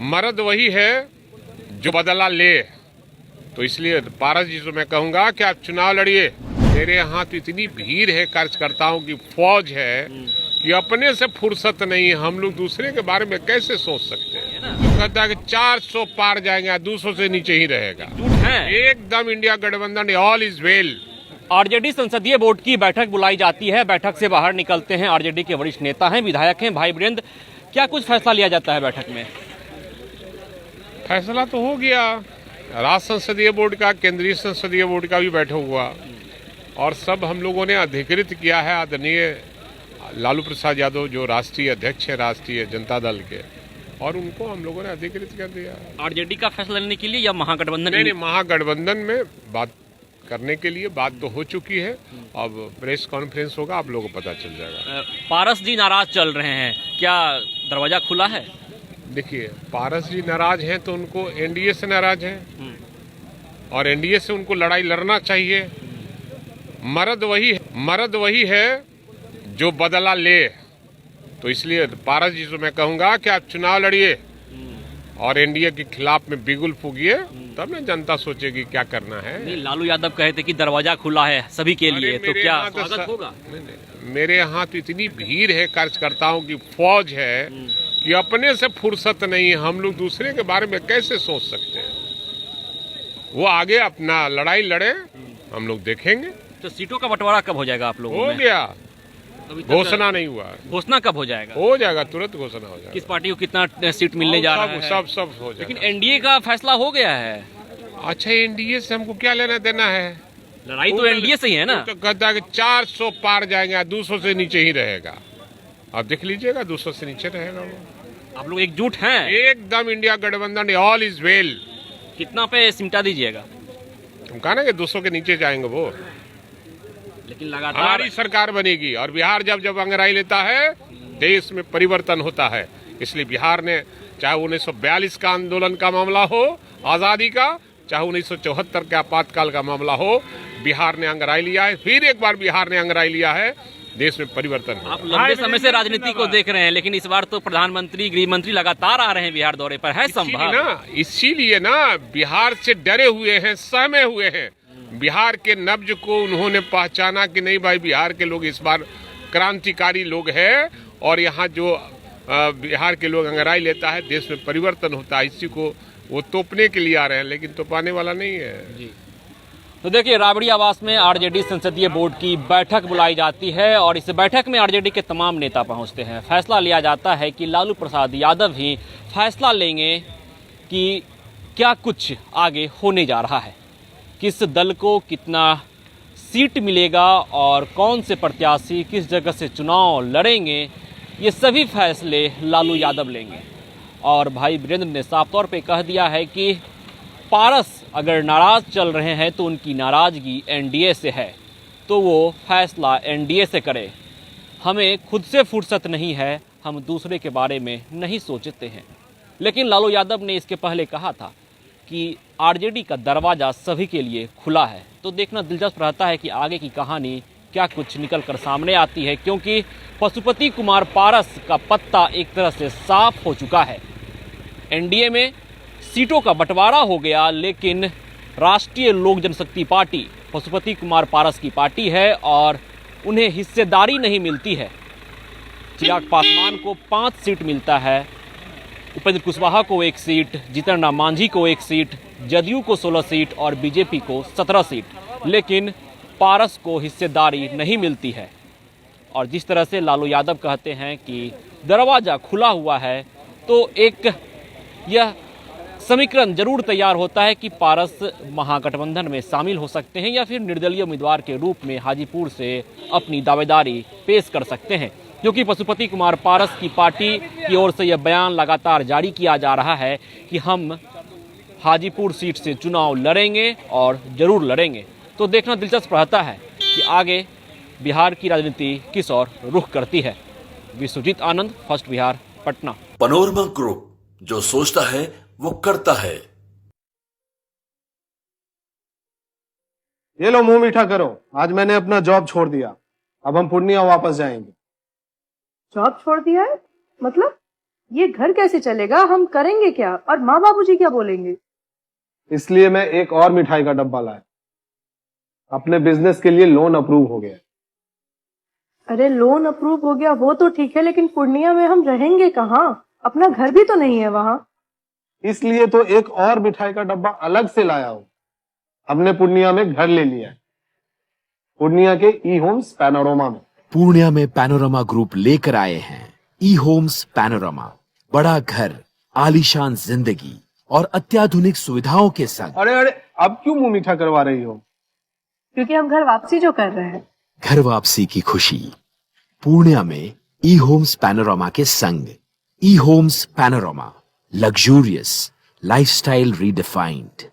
मर्द वही है जो बदला ले। तो इसलिए पारस जी से मैं कहूंगा कि आप चुनाव लड़िए। मेरे यहाँ तो इतनी भीड़ है, कार्यकर्ताओं की फौज है कि अपने से फुर्सत नहीं। हम लोग दूसरे के बारे में कैसे सोच सकते हैं? तो कहता है कि 400 पार जाएंगे, 200 से नीचे ही रहेगा। एकदम इंडिया गठबंधन ऑल इज वेल। आरजेडी संसदीय बोर्ड की बैठक बुलाई जाती है। बैठक से बाहर निकलते हैं आरजेडी के वरिष्ठ नेता हैं, विधायक हैं भाई वीरेंद्र। क्या कुछ फैसला लिया जाता है बैठक में? फैसला तो हो गया, राज्य संसदीय बोर्ड का, केंद्रीय संसदीय बोर्ड का भी बैठक हुआ और सब हम लोगों ने अधिकृत किया है आदरणीय लालू प्रसाद यादव जो राष्ट्रीय अध्यक्ष है राष्ट्रीय जनता दल के, और उनको हम लोगों ने अधिकृत कर दिया। आरजेडी का फैसला लेने के लिए या महागठबंधन? नहीं, महागठबंधन में बात करने के लिए बात तो हो चुकी है। अब प्रेस कॉन्फ्रेंस होगा, आप लोगों को पता चल जाएगा। पारस जी नाराज चल रहे हैं, क्या दरवाजा खुला है? देखिए, पारस जी नाराज हैं तो उनको एनडीए से नाराज हैं और एनडीए से उनको लड़ाई लड़ना चाहिए। मर्द वही है जो बदला ले। तो इसलिए पारस जी से मैं कहूंगा कि आप चुनाव लड़िए और एनडीए के खिलाफ में बिगुल फूकिए, तब ना जनता सोचेगी क्या करना है। नहीं, लालू यादव कहे थे कि दरवाजा खुला है सभी के लिए, तो क्या स्वागत होगा? मेरे यहाँ तो इतनी भीड़ है, कार्यकर्ताओं की फौज है कि अपने से फुर्सत नहीं। हम लोग दूसरे के बारे में कैसे सोच सकते हैं? वो आगे अपना लड़ाई लड़े, हम लोग देखेंगे। तो सीटों का बंटवारा कब हो जाएगा आप लोगों में? हो गया, घोषणा नहीं हुआ। घोषणा कब हो जाएगा? हो जाएगा, तुरंत घोषणा हो जाएगा। किस पार्टी को कितना सीट मिलने जा रहा है? सब हो जाएगा। लेकिन एनडीए का फैसला हो गया है। अच्छा, एनडीए से हमको क्या लेना देना है? लड़ाई तो एनडीए से ही है ना। तो कहता है कि 400 पार जाएंगे, 200 से नीचे ही रहेगा। आप देख लीजिएगा, 200 से नीचे रहेगा वो। आप लोग एकजुट हैं? एकदम इंडिया गठबंधन ऑल इज वेल। कितना पे सिमटा दीजिएगा? हम कहा ना कि 200 के नीचे जाएंगे वो, लेकिन लगातार हमारी सरकार बनेगी। और बिहार जब अंगड़ाई लेता है, देश में परिवर्तन होता है। इसलिए बिहार ने, चाहे 1942 का आंदोलन का मामला हो आजादी का, चाहे 1974 के आपातकाल का मामला हो, बिहार ने अंगड़ाई लिया है। फिर एक बार बिहार ने अंगड़ाई लिया है, देश में परिवर्तन। आप लंबे समय से राजनीति को देख रहे हैं, लेकिन इस बार तो प्रधानमंत्री, गृह मंत्री लगातार आ रहे हैं बिहार दौरे पर, है संभव? इसीलिए ना बिहार से डरे हुए हैं, सहमे हुए हैं। बिहार के नब्ज को उन्होंने पहचाना कि नहीं भाई, बिहार के लोग इस बार क्रांतिकारी लोग हैं और यहाँ जो बिहार के लोग अंगड़ाई लेता है, देश में परिवर्तन होता है। इसी को वो तोपने के लिए आ रहे हैं, लेकिन तोपाने वाला नहीं है जी। तो देखिए, राबड़ी आवास में आरजेडी संसदीय बोर्ड की बैठक बुलाई जाती है और इस बैठक में आरजेडी के तमाम नेता पहुंचते हैं। फैसला लिया जाता है कि लालू प्रसाद यादव ही फैसला लेंगे कि क्या कुछ आगे होने जा रहा है, किस दल को कितना सीट मिलेगा और कौन से प्रत्याशी किस जगह से चुनाव लड़ेंगे, ये सभी फैसले लालू यादव लेंगे। और भाई वीरेंद्र ने साफ तौर पे कह दिया है कि पारस अगर नाराज चल रहे हैं तो उनकी नाराजगी एनडीए से है, तो वो फैसला एनडीए से करे। हमें खुद से फुर्सत नहीं है, हम दूसरे के बारे में नहीं सोचते हैं। लेकिन लालू यादव ने इसके पहले कहा था कि आरजेडी का दरवाजा सभी के लिए खुला है। तो देखना दिलचस्प रहता है कि आगे की कहानी क्या कुछ निकल कर सामने आती है, क्योंकि पशुपति कुमार पारस का पत्ता एक तरह से साफ हो चुका है। एनडीए में सीटों का बंटवारा हो गया, लेकिन राष्ट्रीय लोक जनशक्ति पार्टी पशुपति कुमार पारस की पार्टी है और उन्हें हिस्सेदारी नहीं मिलती है। चिराग पासवान को 5 सीट मिलता है, उपेंद्र कुशवाहा को 1 सीट, जीतन राम मांझी को 1 सीट, जदयू को 16 सीट और बीजेपी को 17 सीट। लेकिन पारस को हिस्सेदारी नहीं मिलती है। और जिस तरह से लालू यादव कहते हैं कि दरवाजा खुला हुआ है, तो एक यह समीकरण जरूर तैयार होता है कि पारस महागठबंधन में शामिल हो सकते हैं या फिर निर्दलीय उम्मीदवार के रूप में हाजीपुर से अपनी दावेदारी पेश कर सकते हैं, क्योंकि पशुपति कुमार पारस की पार्टी की ओर से यह बयान लगातार जारी किया जा रहा है कि हम हाजीपुर सीट से चुनाव लड़ेंगे और जरूर लड़ेंगे। तो देखना दिलचस्प रहता है कि आगे बिहार की राजनीति किस ओर रुख करती है। Vishwajeet Anand, first Bihar, Patna. Panorama Group, जो सोचता है वो करता है। ये लो, मुंह मीठा करो। आज मैंने अपना जॉब छोड़ दिया, अब हम पूर्णिया वापस जाएंगे। जॉब छोड़ दिया है? मतलब ये घर कैसे चलेगा, हम करेंगे क्या और माँ बाबूजी क्या बोलेंगे? इसलिए मैं एक और मिठाई का डब्बा लाया। अपने बिजनेस के लिए लोन अप्रूव हो गया। अरे लोन अप्रूव हो गया वो तो ठीक है, लेकिन पूर्णिया में हम रहेंगे कहाँ? अपना घर भी तो नहीं है वहाँ। इसलिए तो एक और मिठाई का डब्बा अलग से लाया हूं। हमने पूर्णिया में घर ले लिया है, पूर्णिया के ई होम्स पैनोरमा में। पूर्णिया में पैनोरमा ग्रुप लेकर आए हैं ई होम्स पैनोरमा, बड़ा घर, आलीशान जिंदगी और अत्याधुनिक सुविधाओं के संग। अरे अरे, अब क्यों मुंह मीठा करवा रही हो? क्योंकि हम घर वापसी जो कर रहे हैं। घर वापसी की खुशी पूर्णिया में ई होम्स पैनोरमा के संग। E homes Panorama, luxurious lifestyle redefined.